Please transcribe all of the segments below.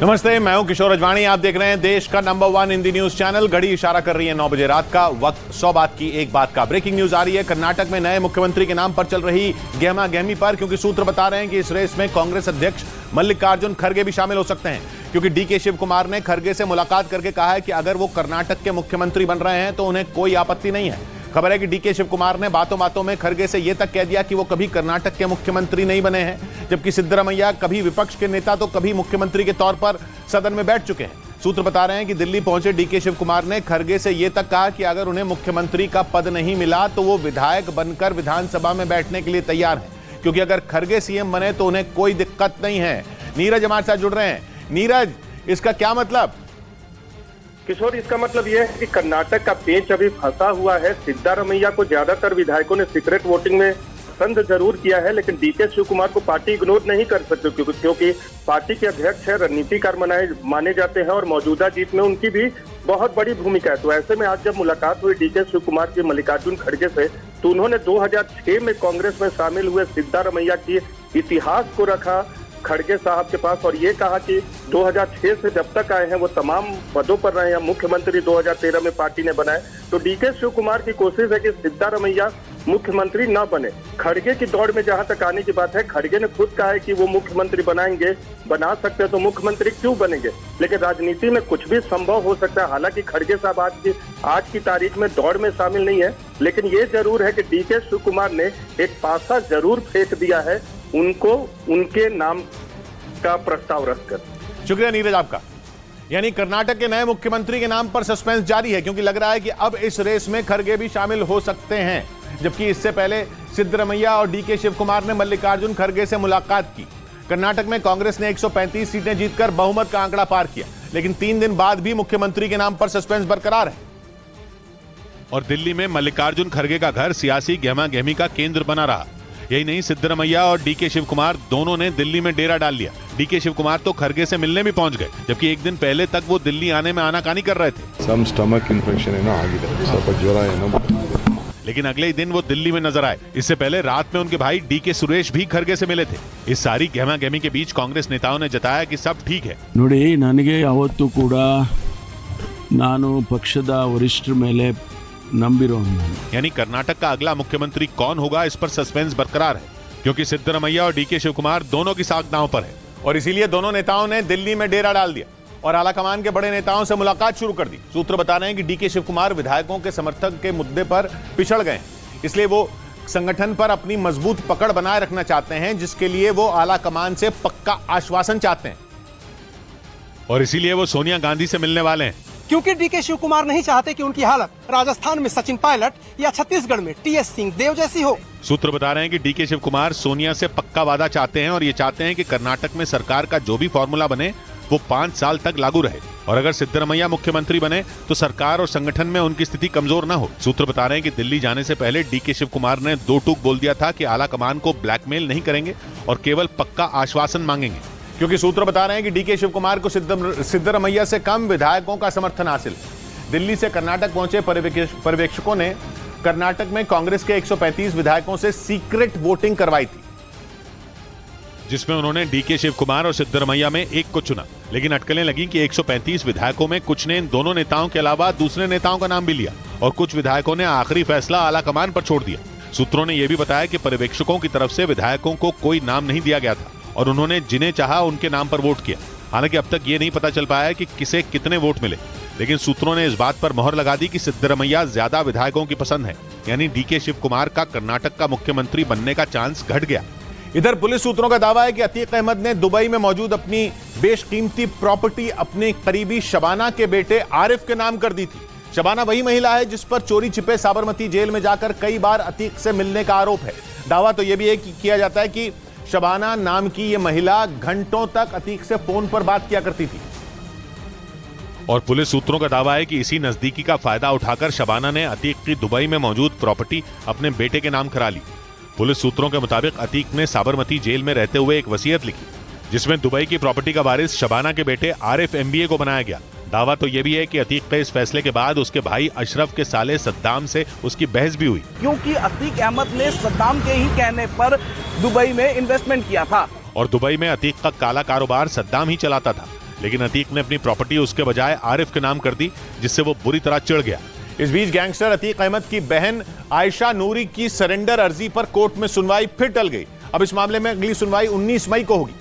नमस्ते, मैं हूं किशोर अजवाणी। आप देख रहे हैं देश का नंबर 1 हिंदी न्यूज चैनल। घड़ी इशारा कर रही है 9 बजे रात का। वक्त 100 बात की एक बात का। ब्रेकिंग न्यूज आ रही है कर्नाटक में नए मुख्यमंत्री के नाम पर चल रही गहमा गहमी पर, क्योंकि सूत्र बता रहे हैं कि इस रेस में कांग्रेस अध्यक्ष मल्लिकार्जुन खड़गे भी शामिल हो सकते हैं। क्योंकि डीके शिव कुमार ने खड़गे से मुलाकात करके कहा है कि अगर वो कर्नाटक के मुख्यमंत्री बन रहे हैं तो उन्हें कोई आपत्ति नहीं है। खबर है कि डीके शिव कुमार ने बातों बातों में खड़गे से यह तक कह दिया कि वो कभी कर्नाटक के मुख्यमंत्री नहीं बने हैं, जबकि सिद्धरामैया कभी विपक्ष के नेता तो कभी मुख्यमंत्री के तौर पर सदन में बैठ चुके हैं। सूत्र बता रहे हैं कि दिल्ली पहुंचे डीके शिव कुमार ने खड़गे से यह तक कहा कि अगर उन्हें मुख्यमंत्री का पद नहीं मिला तो वो विधायक बनकर विधानसभा में बैठने के लिए तैयार हैं, क्योंकि अगर खड़गे सीएम बने तो उन्हें कोई दिक्कत नहीं है। नीरज हमारे साथ जुड़ रहे हैं। नीरज, इसका क्या मतलब? किशोर, इसका मतलब यह है कि कर्नाटक का पेच अभी फंसा हुआ है। सिद्धारमैया को ज्यादातर विधायकों ने सीक्रेट वोटिंग में पसंद जरूर किया है, लेकिन डीके शिव कुमार को पार्टी इग्नोर नहीं कर सकती, क्योंकि पार्टी के अध्यक्ष है, रणनीतिकार माने जाते हैं और मौजूदा जीत में उनकी भी बहुत बड़ी भूमिका है। तो ऐसे में आज जब मुलाकात हुई डीके शिव कुमार की मल्लिकार्जुन खड़गे से, तो उन्होंने 2006 में कांग्रेस में शामिल हुए सिद्धारमैया की इतिहास को रखा खड़गे साहब के पास और ये कहा कि 2006 से जब तक आए हैं वो तमाम पदों पर रहे हैं। मुख्यमंत्री 2013 में पार्टी ने बनाए। तो डीके शिव कुमार की कोशिश है कि सिद्धारमैया मुख्यमंत्री न बने। खड़गे की दौड़ में जहां तक आने की बात है, खड़गे ने खुद कहा है कि वो मुख्यमंत्री बना सकते हैं, तो मुख्यमंत्री क्यों बनेंगे। लेकिन राजनीति में कुछ भी संभव हो सकता है। हालांकि खड़गे साहब आज की तारीख में दौड़ में शामिल नहीं है, लेकिन ये जरूर है कि डीके शिव कुमार ने एक पासा जरूर फेंक दिया है उनको उनके नाम का प्रस्ताव रखकर। शुक्रिया नीरज आपका। यानी कर्नाटक के नए मुख्यमंत्री के नाम पर सस्पेंस जारी है, क्योंकि लग रहा है कि अब इस रेस में खड़गे भी शामिल हो सकते हैं। जबकि इससे पहले सिद्धरामैया और डीके शिव कुमार ने मल्लिकार्जुन खड़गे से मुलाकात की। कर्नाटक में कांग्रेस ने 135 सीटें जीतकर बहुमत का आंकड़ा पार किया, लेकिन 3 दिन बाद भी मुख्यमंत्री के नाम पर सस्पेंस बरकरार है। और दिल्ली में मल्लिकार्जुन खड़गे का घर सियासी गहमा गहमी का केंद्र बना रहा। यही नहीं, सिद्धरामैया और डीके शिव कुमार दोनों ने दिल्ली में डेरा डाल लिया। डीके शिव कुमार तो खड़गे से मिलने भी पहुंच गए, जबकि एक दिन पहले तक वो दिल्ली आने में आनाकानी कर रहे थे। स्टमक इन्फेक्शन है ना, आगे सब ज्वर है ना। लेकिन अगले ही दिन वो दिल्ली में नजर आए। इससे पहले रात में उनके भाई डीके सुरेश भी खड़गे से मिले थे। इस सारी गहमा गहमी के बीच कांग्रेस नेताओं ने जताया कि सब ठीक है। ನೋಡಿ, ನನಗೆ ಯಾವತ್ತೂ ಕೂಡ ನಾನು ಪಕ್ಷದ ವರಿಷ್ಠರ ಮೇಲೆ ನಂಬಿರೋ यानी कर्नाटक का अगला मुख्यमंत्री कौन होगा, इस पर सस्पेंस बरकरार है, क्योंकि सिद्धरामैया और डीके शिव कुमार दोनों की साख दांव पर है। और इसीलिए दोनों नेताओं ने दिल्ली में डेरा डाल दिया और आलाकमान के बड़े नेताओं से मुलाकात शुरू कर दी। सूत्र बता रहे हैं कि डीके शिव कुमार विधायकों के समर्थक के मुद्दे पर पिछड़ गए, इसलिए वो संगठन पर अपनी मजबूत पकड़ बनाए रखना चाहते हैं, जिसके लिए वो आलाकमान से पक्का आश्वासन चाहते हैं। और इसीलिए वो सोनिया गांधी से मिलने वाले हैं, क्योंकि डीके शिव कुमार नहीं चाहते कि उनकी हालत राजस्थान में सचिन पायलट या छत्तीसगढ़ में टीएस सिंह देव जैसी हो। सूत्र बता रहे हैं कि डीके शिव कुमार सोनिया से पक्का वादा चाहते हैं और ये चाहते हैं कि कर्नाटक में सरकार का जो भी फॉर्मूला बने वो 5 साल तक लागू रहे। और अगर सिद्धरामैया मुख्यमंत्री बने तो सरकार और संगठन में उनकी स्थिति कमजोर न हो। सूत्र बता रहे हैं कि दिल्ली जाने से पहले डीके शिव कुमार ने 2 टूक बोल दिया था कि आलाकमान को ब्लैकमेल नहीं करेंगे और केवल पक्का आश्वासन मांगेंगे। क्योंकि सूत्र बता रहे हैं कि डीके शिव कुमार को सिद्धरामैया से कम विधायकों का समर्थन हासिल। दिल्ली से कर्नाटक पहुंचे पर्यवेक्षकों ने कर्नाटक में कांग्रेस के 135 विधायकों से सीक्रेट वोटिंग करवाई थी, जिसमें उन्होंने डीके शिव कुमार और सिद्धरामैया में एक को चुना। लेकिन अटकलें लगी कि 135 विधायकों में कुछ ने इन दोनों नेताओं के अलावा दूसरे नेताओं का नाम भी लिया और कुछ विधायकों ने आखिरी फैसला आलाकमान पर छोड़ दिया। सूत्रों ने यह भी बताया कि पर्यवेक्षकों की तरफ से विधायकों को कोई नाम नहीं दिया गया था और उन्होंने जिन्हें चाहा उनके नाम पर वोट किया। हालांकि अब तक ये नहीं पता चल पाया कि किसे कितने वोट मिले, लेकिन सूत्रों ने इस बात पर मोहर लगा दी कि सिद्धरामैया ज्यादा विधायकों की पसंद है, यानी डीके शिव कुमार का कर्नाटक का मुख्यमंत्री बनने का चांस घट गया। इधर पुलिस सूत्रों का दावा है कि अतीक अहमद ने दुबई में मौजूद अपनी बेशकीमती प्रॉपर्टी अपने करीबी शबाना के बेटे आरिफ के नाम कर दी थी। शबाना वही महिला है जिस पर चोरी छिपे साबरमती जेल में जाकर कई बार अतीक से मिलने का आरोप है। दावा तो यह भी किया जाता है कि शबाना नाम की यह महिला घंटों तक अतीक से फोन पर बात किया करती थी। और पुलिस सूत्रों का दावा है कि इसी नजदीकी का फायदा उठाकर शबाना ने अतीक की दुबई में मौजूद प्रॉपर्टी अपने बेटे के नाम करा ली। पुलिस सूत्रों के मुताबिक अतीक ने साबरमती जेल में रहते हुए एक वसीयत लिखी, जिसमें दुबई की प्रॉपर्टी का वारिस शबाना के बेटे आरिफ MBA को बनाया गया। दावा तो यह भी है कि अतीक के इस फैसले के बाद उसके भाई अशरफ के साले सद्दाम से उसकी बहस भी हुई, क्योंकि अतीक अहमद ने सद्दाम के ही कहने पर दुबई में इन्वेस्टमेंट किया था और दुबई में अतीक का काला कारोबार सद्दाम ही चलाता था। लेकिन अतीक ने अपनी प्रॉपर्टी उसके बजाय आरिफ के नाम कर दी, जिससे वो बुरी तरह चिढ़ गया। इस बीच गैंगस्टर अतीक अहमद की बहन आयशा नूरी की सरेंडर अर्जी पर कोर्ट में सुनवाई फिर टल गई। अब इस मामले में अगली सुनवाई 19 मई को होगी,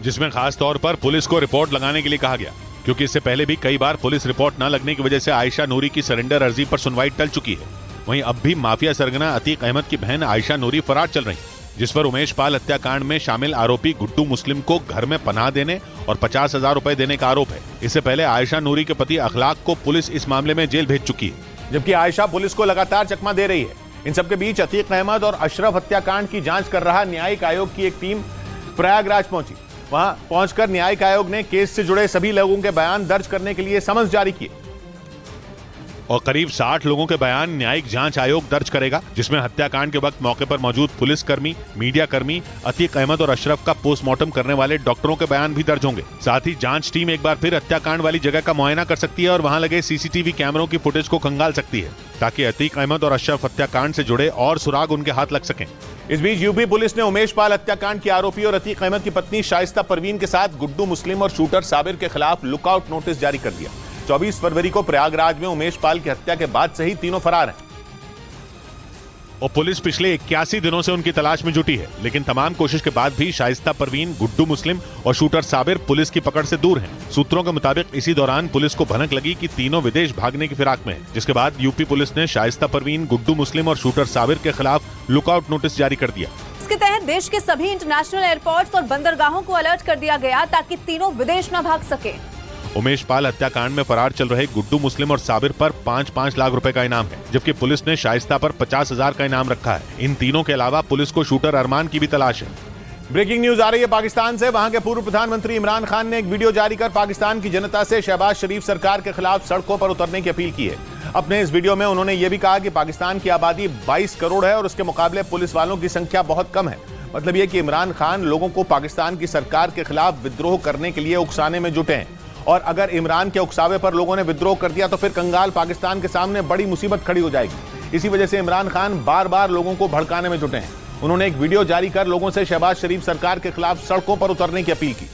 जिसमें खास तौर पर पुलिस को रिपोर्ट लगाने के लिए कहा गया, क्योंकि इससे पहले भी कई बार पुलिस रिपोर्ट न लगने की वजह से आयशा नूरी की सरेंडर अर्जी पर सुनवाई टल चुकी है। वहीं अब भी माफिया सरगना अतीक अहमद की बहन आयशा नूरी फरार चल रही, जिस पर उमेश पाल हत्याकांड में शामिल आरोपी गुड्डू मुस्लिम को घर में पनाह देने और 50,000 रुपए देने का आरोप है। इससे पहले आयशा नूरी के पति अखलाक को पुलिस इस मामले में जेल भेज चुकी है, जबकि आयशा पुलिस को लगातार चकमा दे रही है। इन सबके बीच अतीक अहमद और अशरफ हत्याकांड की जांच कर रहा न्यायिक आयोग की एक टीम प्रयागराज पहुंची। वहां पहुंचकर न्यायिक आयोग ने केस से जुड़े सभी लोगों के बयान दर्ज करने के लिए समन्स जारी किए और करीब 60 लोगों के बयान न्यायिक जांच आयोग दर्ज करेगा, जिसमें हत्याकांड के वक्त मौके पर मौजूद पुलिसकर्मी, मीडिया कर्मी, अतीक अहमद और अशरफ का पोस्टमार्टम करने वाले डॉक्टरों के बयान भी दर्ज होंगे। साथ ही जांच टीम एक बार फिर हत्याकांड वाली जगह का मुआयना कर सकती है और वहां लगे सीसीटीवी कैमरों की फुटेज को खंगाल सकती है, ताकि अतीक अहमद और अशरफ हत्याकांड से जुड़े और सुराग उनके हाथ लग सकें। इस बीच यूपी पुलिस ने उमेश पाल हत्याकांड के आरोपी और अतीक अहमद की पत्नी शाइस्ता परवीन के साथ गुड्डू मुस्लिम और शूटर साबिर के खिलाफ लुकआउट नोटिस जारी कर दिया। 24 फरवरी को प्रयागराज में उमेश पाल की हत्या के बाद से ही तीनों फरार हैं और पुलिस पिछले 81 दिनों से उनकी तलाश में जुटी है, लेकिन तमाम कोशिश के बाद भी शाइस्ता परवीन, गुड्डू मुस्लिम और शूटर साबिर पुलिस की पकड़ से दूर हैं। सूत्रों के मुताबिक इसी दौरान पुलिस को भनक लगी कि तीनों विदेश भागने की फिराक में हैं, जिसके बाद यूपी पुलिस ने शाइस्ता परवीन, गुड्डू मुस्लिम और शूटर साबिर के खिलाफ लुकआउट नोटिस जारी कर दिया। इसके तहत देश के सभी इंटरनेशनल एयरपोर्ट्स और बंदरगाहों को अलर्ट कर दिया गया ताकि तीनों विदेश न भाग सके। उमेश पाल हत्याकांड में फरार चल रहे गुड्डू मुस्लिम और साबिर पर 5-5 लाख रुपए का इनाम है, जबकि पुलिस ने शाइस्ता पर 50,000 का इनाम रखा है। इन तीनों के अलावा पुलिस को शूटर अरमान की भी तलाश है। ब्रेकिंग न्यूज आ रही है पाकिस्तान से। वहां के पूर्व प्रधानमंत्री इमरान खान ने एक वीडियो जारी कर पाकिस्तान की जनता से शहबाज शरीफ सरकार के खिलाफ सड़कों पर उतरने की अपील की है। अपने इस वीडियो में उन्होंने ये भी कहा कि पाकिस्तान की आबादी 22 करोड़ है और उसके मुकाबले पुलिस वालों की संख्या बहुत कम है। मतलब ये कि इमरान खान लोगों को पाकिस्तान की सरकार के खिलाफ विद्रोह करने के लिए उकसाने में जुटे हैं, और अगर इमरान के उकसावे पर लोगों ने विद्रोह कर दिया तो फिर कंगाल पाकिस्तान के सामने बड़ी मुसीबत खड़ी हो जाएगी। इसी वजह से इमरान खान बार बार लोगों को भड़काने में जुटे हैं। उन्होंने एक वीडियो जारी कर लोगों से शहबाज शरीफ सरकार के खिलाफ सड़कों पर उतरने की अपील की।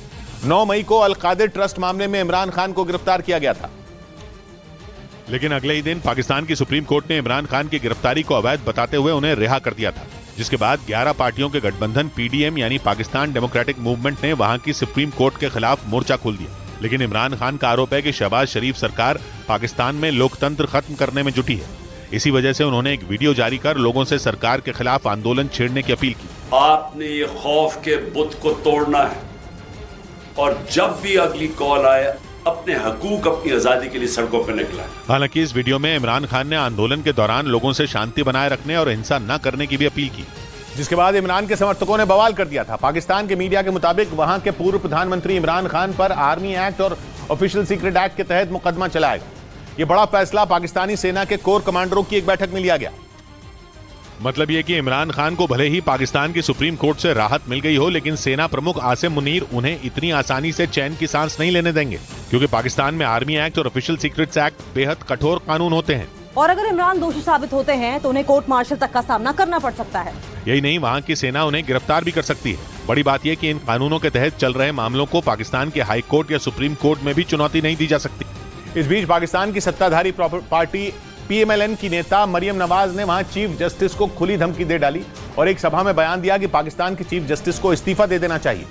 9 मई को अल कादिर ट्रस्ट मामले में इमरान खान को गिरफ्तार किया गया था, लेकिन अगले ही दिन पाकिस्तान की सुप्रीम कोर्ट ने इमरान खान की गिरफ्तारी को अवैध बताते हुए उन्हें रिहा कर दिया था, जिसके बाद 11 पार्टियों के गठबंधन पीडीएम यानी पाकिस्तान डेमोक्रेटिक मूवमेंट ने वहां की सुप्रीम कोर्ट के खिलाफ मोर्चा खोल दिया। लेकिन इमरान खान का आरोप है कि शहबाज शरीफ सरकार पाकिस्तान में लोकतंत्र खत्म करने में जुटी है। इसी वजह से उन्होंने एक वीडियो जारी कर लोगों से सरकार के खिलाफ आंदोलन छेड़ने की अपील की। आपने ये खौफ के बुत को तोड़ना है और जब भी अगली कॉल आए अपने हकूक, अपनी आजादी के लिए सड़कों पर निकला है। हालांकि इस वीडियो में इमरान खान ने आंदोलन के दौरान लोगों से शांति बनाए रखने और हिंसा न करने की भी अपील की, जिसके बाद इमरान के समर्थकों ने बवाल कर दिया था। पाकिस्तान के मीडिया के मुताबिक वहां के पूर्व प्रधानमंत्री इमरान खान पर आर्मी एक्ट और ऑफिशियल सीक्रेट एक्ट के तहत मुकदमा चलाएगा। यह बड़ा फैसला पाकिस्तानी सेना के कोर कमांडरों की एक बैठक में लिया गया। मतलब ये कि इमरान खान को भले ही पाकिस्तान की सुप्रीम कोर्ट से राहत मिल गई हो, लेकिन सेना प्रमुख आसिम मुनीर उन्हें इतनी आसानी से चैन की सांस नहीं लेने देंगे, क्योंकि पाकिस्तान में आर्मी एक्ट और ऑफिशियल सीक्रेट्स एक्ट बेहद कठोर कानून होते हैं और अगर इमरान दोषी साबित होते हैं तो उन्हें कोर्ट मार्शल तक का सामना करना पड़ सकता है। यही नहीं, वहाँ की सेना उन्हें गिरफ्तार भी कर सकती है। बड़ी बात यह कि इन कानूनों के तहत चल रहे मामलों को पाकिस्तान के हाई कोर्ट या सुप्रीम कोर्ट में भी चुनौती नहीं दी जा सकती। इस बीच पाकिस्तान की सत्ताधारी पार्टी पीएमएलएन की नेता मरियम नवाज ने वहां चीफ जस्टिस को खुली धमकी दे डाली और एक सभा में बयान दिया कि पाकिस्तान के चीफ जस्टिस को इस्तीफा दे देना चाहिए।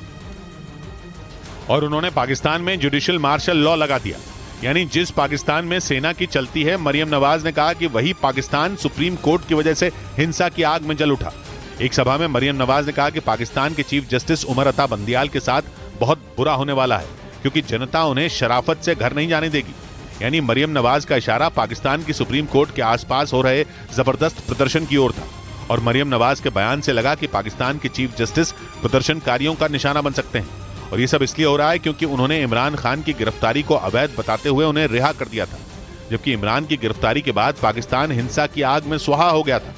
और उन्होंने पाकिस्तान में जुडिशियल मार्शल लॉ लगा दिया, यानी जिस पाकिस्तान में सेना की चलती है, मरियम नवाज ने कहा कि वही पाकिस्तान सुप्रीम कोर्ट की वजह से हिंसा की आग में जल उठा। एक सभा में मरियम नवाज ने कहा कि पाकिस्तान के चीफ जस्टिस उमर अता बंदियाल के साथ बहुत बुरा होने वाला है, क्योंकि जनता उन्हें शराफत से घर नहीं जाने देगी। यानी मरियम नवाज का इशारा पाकिस्तान की सुप्रीम कोर्ट के आसपास हो रहे जबरदस्त प्रदर्शन की ओर था और मरियम नवाज के बयान से लगा कि पाकिस्तान के चीफ जस्टिस प्रदर्शनकारियों का निशाना बन सकते हैं। और ये सब इसलिए हो रहा है क्योंकि उन्होंने इमरान खान की गिरफ्तारी को अवैध बताते हुए उन्हें रिहा कर दिया था, जबकि इमरान की गिरफ्तारी के बाद पाकिस्तान हिंसा की आग में सुहा हो गया था।